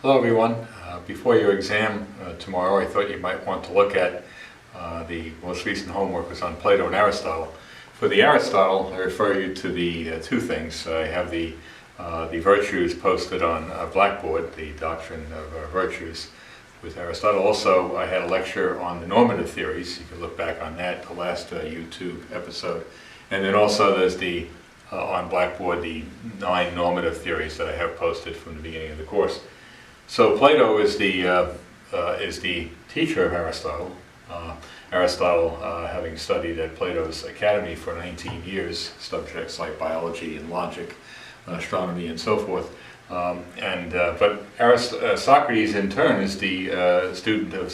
Hello everyone. Before your exam tomorrow, I thought you might want to look at the most recent homework was on Plato and Aristotle. For the Aristotle, I refer you to the two things. I have the virtues posted on Blackboard, the doctrine of virtues with Aristotle. Also, I had a lecture on the normative theories. You can look back on that, the last YouTube episode. And then also there's the on Blackboard the 9 normative theories that I have posted from the beginning of the course. So Plato is the teacher of Aristotle. Aristotle, having studied at Plato's academy for 19 years, subjects like biology and logic, astronomy, and so forth. But Socrates in turn is the student of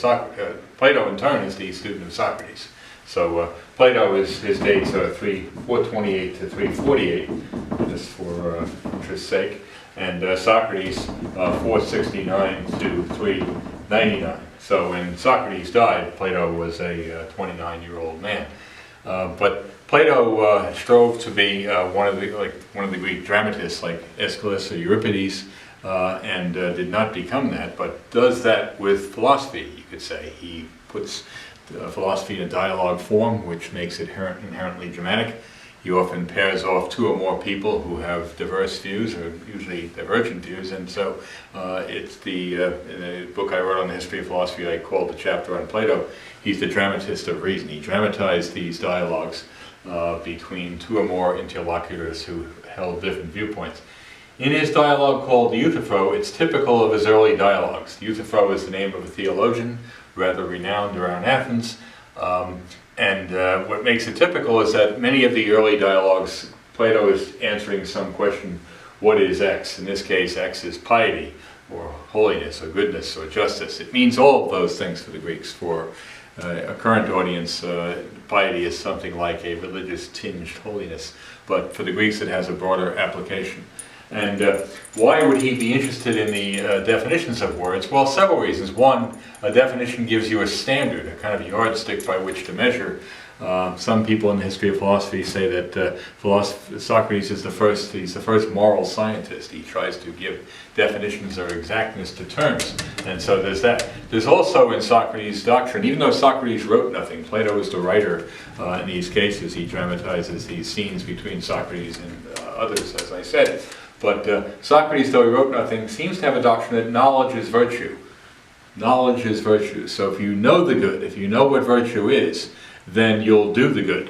Plato in turn is the student of Socrates. So Plato his dates are 428 to 348, just for interest's sake, and Socrates 469 to 399. So when Socrates died, Plato was a 29-year-old man. But Plato strove to be one of the Greek dramatists, like Aeschylus or Euripides, and did not become that, but does that with philosophy, you could say. He puts philosophy in a dialogue form, which makes it inherently dramatic. He often pairs off 2 or more people who have diverse views, or usually divergent views, and so it's in the book I wrote on the history of philosophy, I called the chapter on Plato, he's the dramatist of reason. He dramatized these dialogues between 2 or more interlocutors who held different viewpoints. In his dialogue called the Euthyphro, it's typical of his early dialogues. The Euthyphro is the name of a theologian, rather renowned around Athens. What makes it typical is that many of the early dialogues, Plato is answering some question, what is X? In this case, X is piety, or holiness, or goodness, or justice. It means all of those things for the Greeks. For a current audience, piety is something like a religious tinged holiness, but for the Greeks it has a broader application. And why would he be interested in the definitions of words? Well, several reasons. One, a definition gives you a standard, a kind of yardstick by which to measure. Some people in the history of philosophy say that Socrates is he's the first moral scientist. He tries to give definitions or exactness to terms. And so there's that. There's also in Socrates' doctrine, even though Socrates wrote nothing, Plato is the writer in these cases. He dramatizes these scenes between Socrates and others, as I said. But Socrates, though he wrote nothing, seems to have a doctrine that knowledge is virtue. Knowledge is virtue. So if you know the good, if you know what virtue is, then you'll do the good.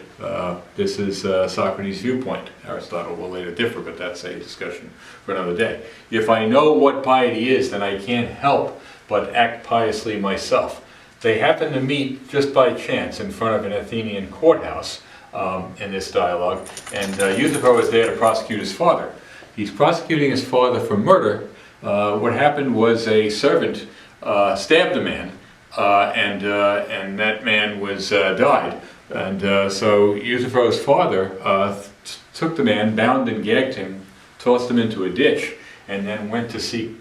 This is Socrates' viewpoint. Aristotle will later differ, but that's a discussion for another day. If I know what piety is, then I can't help but act piously myself. They happen to meet just by chance in front of an Athenian courthouse in this dialogue, and Euthyphro is there to prosecute his father. He's prosecuting his father for murder. What happened was a servant stabbed a man, and that man died. And so Euthyphro's father took the man, bound and gagged him, tossed him into a ditch, and then went to seek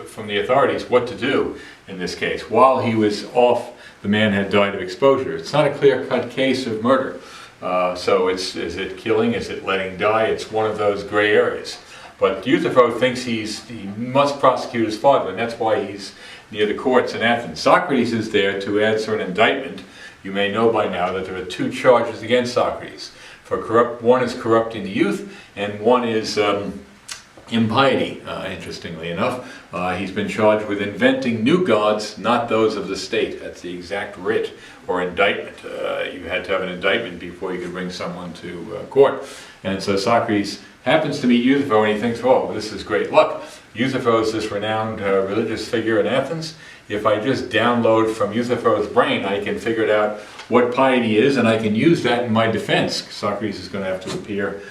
from the authorities what to do in this case. While he was off, the man had died of exposure. It's not a clear-cut case of murder. So is it killing? Is it letting die? It's one of those gray areas. But Euthyphro thinks he must prosecute his father, and that's why he's near the courts in Athens. Socrates is there to answer an indictment. You may know by now that there are 2 charges against Socrates. One is corrupting the youth, and one is impiety, interestingly enough. He's been charged with inventing new gods, not those of the state. That's the exact writ or indictment. You had to have an indictment before you could bring someone to court. And so Socrates happens to meet Euthyphro, and he thinks, oh, this is great luck. Euthyphro is this renowned religious figure in Athens. If I just download from Euthyphro's brain, I can figure out what piety is, and I can use that in my defense. Socrates is going to have to appear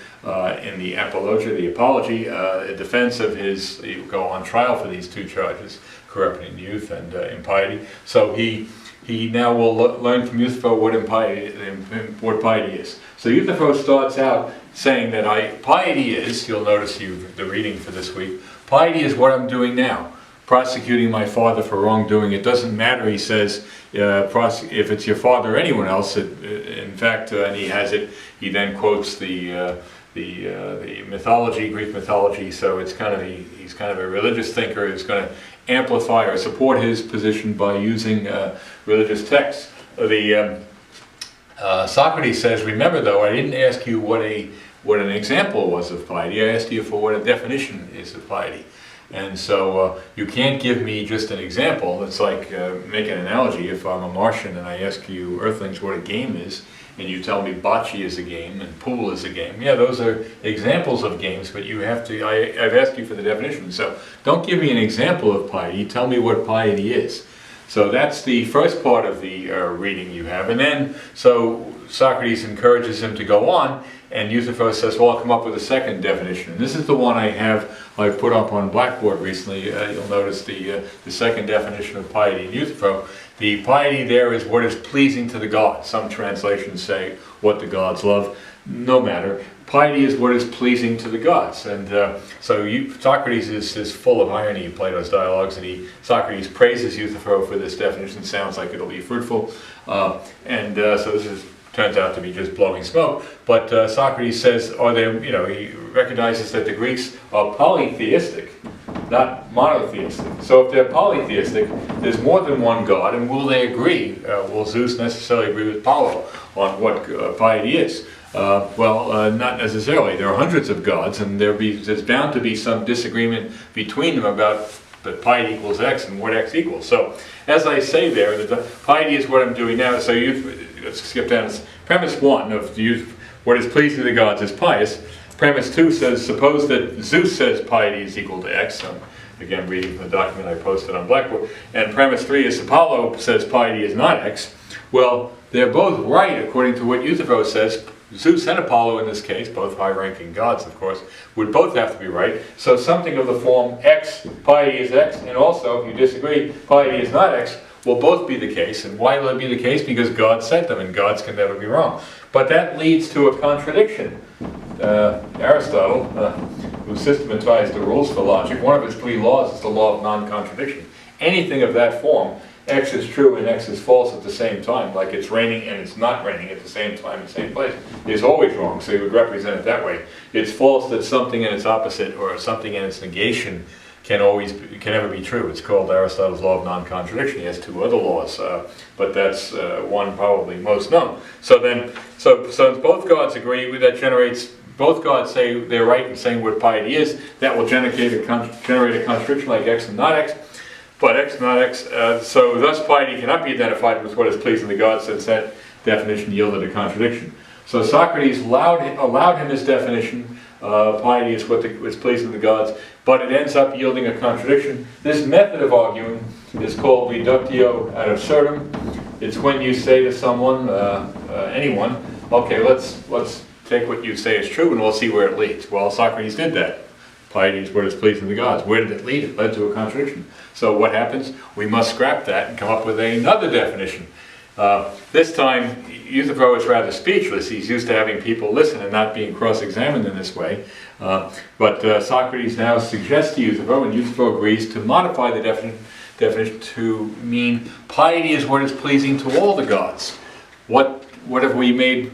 in the apology, a defense of his. He will go on trial for these 2 charges, corrupting youth and impiety. So he now will learn from Euthyphro what piety is. So Euthyphro starts out saying that piety is, you'll notice the reading for this week, piety is what I'm doing now, prosecuting my father for wrongdoing. It doesn't matter, he says, if it's your father or anyone else. In fact, and he has it, he then quotes the the mythology, Greek mythology. So it's kind of he's kind of a religious thinker who's going to amplify or support his position by using religious texts. Socrates says, remember though, I didn't ask you what an example was of piety. I asked you for what a definition is of piety. And so you can't give me just an example. It's like make an analogy. If I'm a Martian and I ask you Earthlings what a game is, and you tell me bocce is a game and pool is a game. Yeah, those are examples of games, but you have to, I've asked you for the definition. So don't give me an example of piety, tell me what piety is. So that's the first part of the reading you have. And then, so Socrates encourages him to go on, and Euthyphro says, well, I'll come up with a second definition. And this is the one I've put up on Blackboard recently. You'll notice the second definition of piety in Euthyphro. The piety there is what is pleasing to the gods. Some translations say what the gods love. No matter. Piety is what is pleasing to the gods. And Socrates is full of irony in Plato's dialogues, and Socrates praises Euthyphro for this definition. Sounds like it'll be fruitful. So this turns out to be just blowing smoke. But Socrates says, he recognizes that the Greeks are polytheistic, not monotheistic. So if they're polytheistic, there's more than one god, and will they agree? Will Zeus necessarily agree with Apollo on what piety is? Not necessarily. There are hundreds of gods, and there's bound to be some disagreement between them about that piety equals X and what X equals. So, as I say there, the piety is what I'm doing now. So let's skip down. It's premise 1 of what is pleasing to the gods is pious. Premise 2 says, suppose that Zeus says piety is equal to X. I'm again reading from the document I posted on Blackboard. And premise 3 is Apollo says piety is not X. Well, they're both right according to what Euthyphro says. Zeus and Apollo in this case, both high-ranking gods of course, would both have to be right. So something of the form X, piety is X, and also if you disagree, piety is not X, will both be the case. And why will it be the case? Because God said them, and gods can never be wrong. But that leads to a contradiction. Aristotle, who systematized the rules for logic, one of his 3 laws is the law of non-contradiction. Anything of that form, X is true and X is false at the same time, like it's raining and it's not raining at the same time in the same place, is always wrong, so you would represent it that way. It's false that something in its opposite or something in its negation can never be true. It's called Aristotle's law of non-contradiction. He has 2 other laws, but that's one probably most known. So both gods agree, that generates, both gods say they're right in saying what piety is. That will generate a contradiction like X and not X. But X, not X, so thus piety cannot be identified with what is pleasing to God, since that definition yielded a contradiction. So Socrates allowed him his definition, piety is what is pleasing to the gods, but it ends up yielding a contradiction. This method of arguing is called reductio ad absurdum. It's when you say to someone, anyone, okay, let's take what you say is true and we'll see where it leads. Well, Socrates did that. Piety is what is pleasing to the gods. Where did it lead? It led to a contradiction. So what happens? We must scrap that and come up with another definition. This time, Euthyphro is rather speechless. He's used to having people listen and not being cross-examined in this way. But Socrates now suggests to Euthyphro, and Euthyphro agrees, to modify the definition to mean piety is what is pleasing to all the gods. What have we made?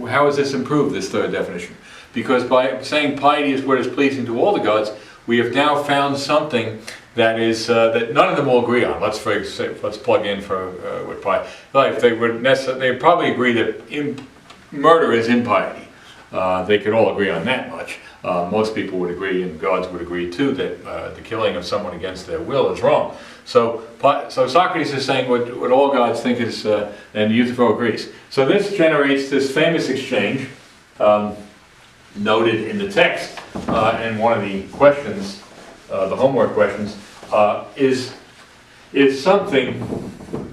How has this improved, this third definition? Because by saying piety is what is pleasing to all the gods, we have now found something that is that none of them will agree on. Let's plug in for what piety. They probably agree that murder is impiety. They could all agree on that much. Most people would agree, and gods would agree too, that the killing of someone against their will is wrong. So Socrates is saying what all gods think is, and Euthyphro agrees. So this generates this famous exchange. Noted in the text, and one of the questions, the homework questions, is something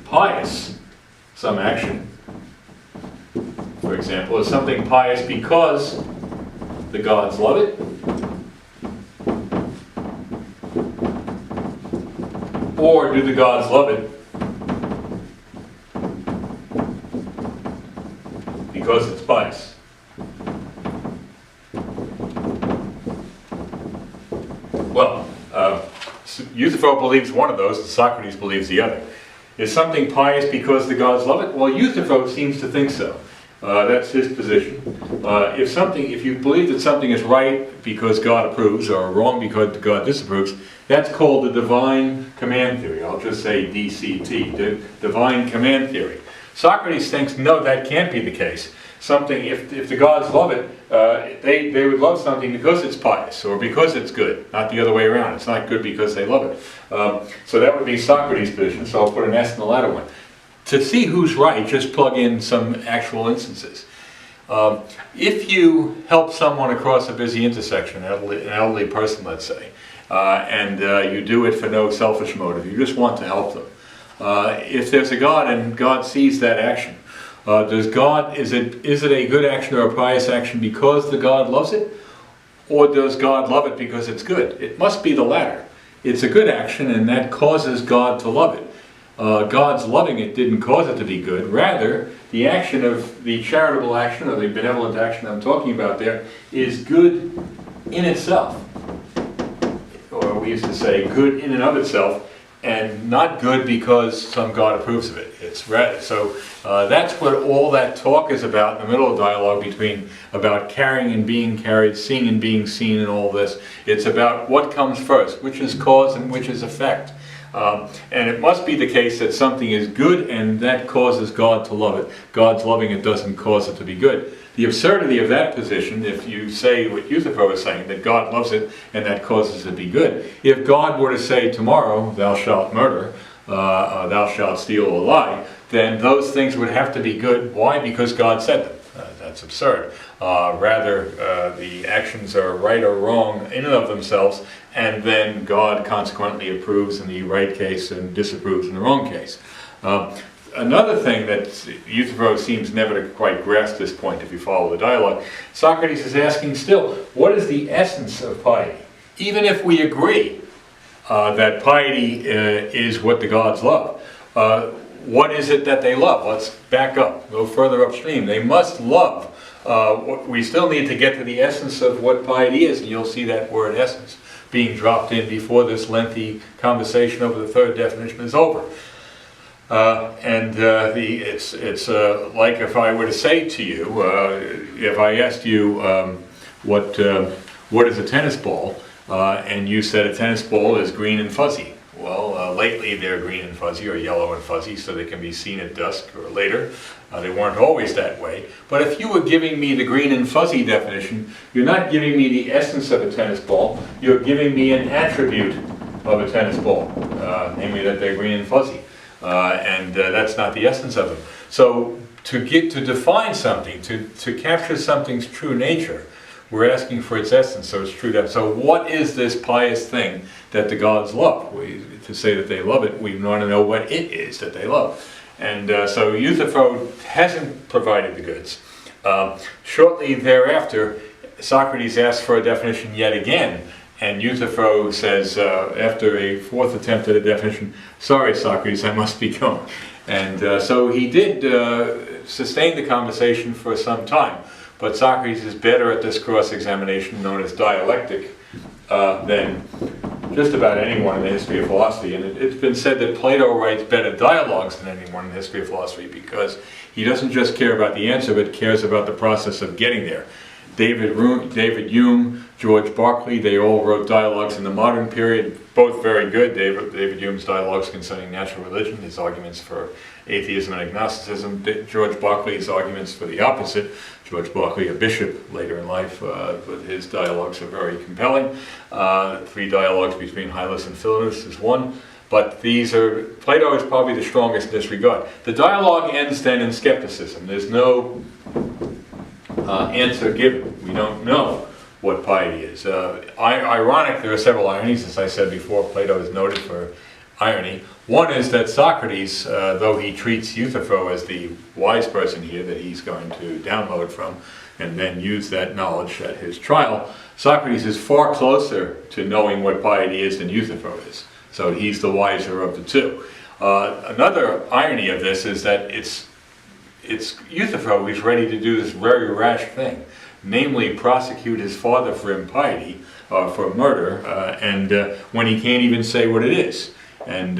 pious, some action, for example, is something pious because the gods love it, or do the gods love it because it's pious? Well, Euthyphro believes one of those, and Socrates believes the other. Is something pious because the gods love it? Well, Euthyphro seems to think so. That's his position. If you believe that something is right because God approves, or wrong because God disapproves, that's called the divine command theory. I'll just say DCT, the divine command theory. Socrates thinks, no, that can't be the case. Something, if the gods love it, they would love something because it's pious or because it's good, not the other way around. It's not good because they love it. So that would be Socrates' position, so I'll put an S in the latter one. To see who's right, just plug in some actual instances. If you help someone across a busy intersection, an elderly person, let's say, and you do it for no selfish motive, you just want to help them. If there's a God and God sees that action, is it a good action or a pious action because the God loves it? Or does God love it because it's good? It must be the latter. It's a good action and that causes God to love it. God's loving it didn't cause it to be good. Rather, the action of the charitable action or the benevolent action I'm talking about there is good in itself. Or we used to say good in and of itself, and not good because some God approves of it. It's rather, so that's what all that talk is about in the middle of dialogue about carrying and being carried, seeing and being seen, and all this. It's about what comes first, which is cause and which is effect. And it must be the case that something is good and that causes God to love it. God's loving it doesn't cause it to be good. The absurdity of that position, if you say what Euthyphro is saying, that God loves it and that causes it to be good. If God were to say tomorrow, thou shalt murder, thou shalt steal or lie, then those things would have to be good. Why? Because God said them. That's absurd. Rather, the actions are right or wrong in and of themselves, and then God consequently approves in the right case and disapproves in the wrong case. Another thing that Euthyphro seems never to quite grasp this point if you follow the dialogue, Socrates is asking still, what is the essence of piety? Even if we agree that piety is what the gods love, what is it that they love? Let's back up, go further upstream. They must love. We still need to get to the essence of what piety is, and you'll see that word essence being dropped in before this lengthy conversation over the third definition is over. It's like if I were to say to you, if I asked you what is a tennis ball, and you said a tennis ball is green and fuzzy. Well, lately they're green and fuzzy or yellow and fuzzy so they can be seen at dusk or later. They weren't always that way. But if you were giving me the green and fuzzy definition, you're not giving me the essence of a tennis ball, you're giving me an attribute of a tennis ball, namely that they're green and fuzzy. That's not the essence of them. So to define something, to capture something's true nature, we're asking for its essence, so it's true that. So what is this pious thing that the gods love? To say that they love it, we want to know what it is that they love. And so Euthyphro hasn't provided the goods. Shortly thereafter, Socrates asks for a definition yet again, and Euthyphro says, after a fourth attempt at a definition, sorry Socrates, I must be going. And so he did sustain the conversation for some time. But Socrates is better at this cross-examination known as dialectic than just about anyone in the history of philosophy. And it's been said that Plato writes better dialogues than anyone in the history of philosophy because he doesn't just care about the answer, but cares about the process of getting there. David Hume, George Berkeley, they all wrote dialogues in the modern period, both very good. David Hume's dialogues concerning natural religion, his arguments for atheism and agnosticism. George Berkeley's arguments for the opposite. George Berkeley, a bishop later in life, but his dialogues are very compelling. 3 dialogues between Hylas and Philinus is one. But Plato is probably the strongest in this regard. The dialogue ends then in skepticism. There's no answer given. We don't know what piety is. Ironic, there are several ironies, as I said before. Plato is noted for irony. One is that Socrates, though he treats Euthyphro as the wise person here that he's going to download from and then use that knowledge at his trial, Socrates is far closer to knowing what piety is than Euthyphro is. So he's the wiser of the two. Another irony of this is that it's Euthyphro who's ready to do this very rash thing, namely prosecute his father for impiety, for murder, and when he can't even say what it is. And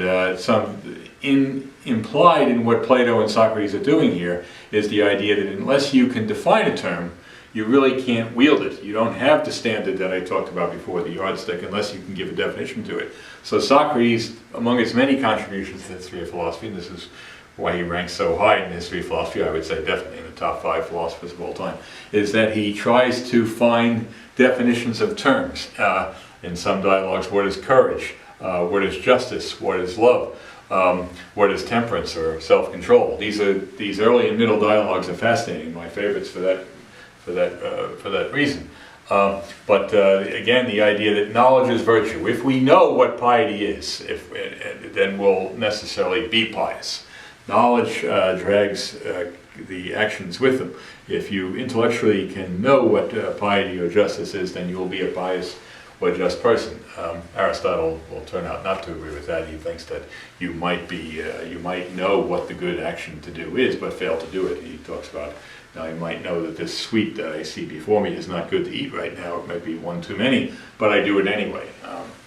implied in what Plato and Socrates are doing here is the idea that unless you can define a term, you really can't wield it. You don't have the standard that I talked about before, the yardstick, unless you can give a definition to it. So Socrates, among his many contributions to the history of philosophy, and this is why he ranks so high in the history of philosophy, I would say definitely in the top 5 philosophers of all time, is that he tries to find definitions of terms. In some dialogues, what is courage? What is justice? What is love? What is temperance or self-control? These early and middle dialogues are fascinating. My favorites for that reason. But again, the idea that knowledge is virtue. If we know what piety is, then we'll necessarily be pious. Knowledge drags the actions with them. If you intellectually can know what piety or justice is, then you will be a pious or just person. Aristotle will turn out not to agree with that. He thinks that you might know what the good action to do is, but fail to do it. He talks about, now you might know that this sweet that I see before me is not good to eat right now. It might be one too many, but I do it anyway.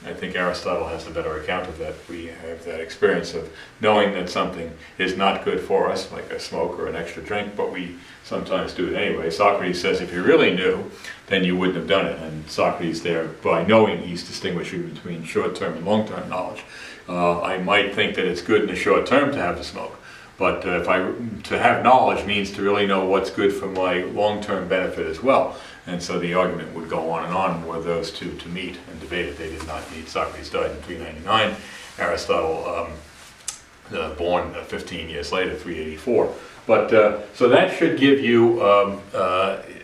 I think Aristotle has a better account of that. We have that experience of knowing that something is not good for us, like a smoke or an extra drink, but we sometimes do it anyway. Socrates says if you really knew, then you wouldn't have done it. And Socrates there, by knowing, he's distinguishing between short-term and long-term knowledge. I might think that it's good in the short term to have the smoke, but to have knowledge means to really know what's good for my long-term benefit as well. And so the argument would go on were those two to meet and debate it. They did not meet. Socrates died in 399. Aristotle, born 15 years later, 384. But so that should give you,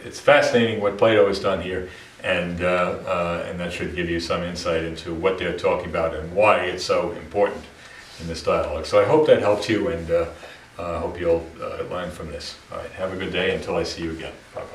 it's fascinating what Plato has done here, and that should give you some insight into what they're talking about and why it's so important in this dialogue. So I hope that helped you, and I hope you'll learn from this. All right, have a good day until I see you again. Bye-bye.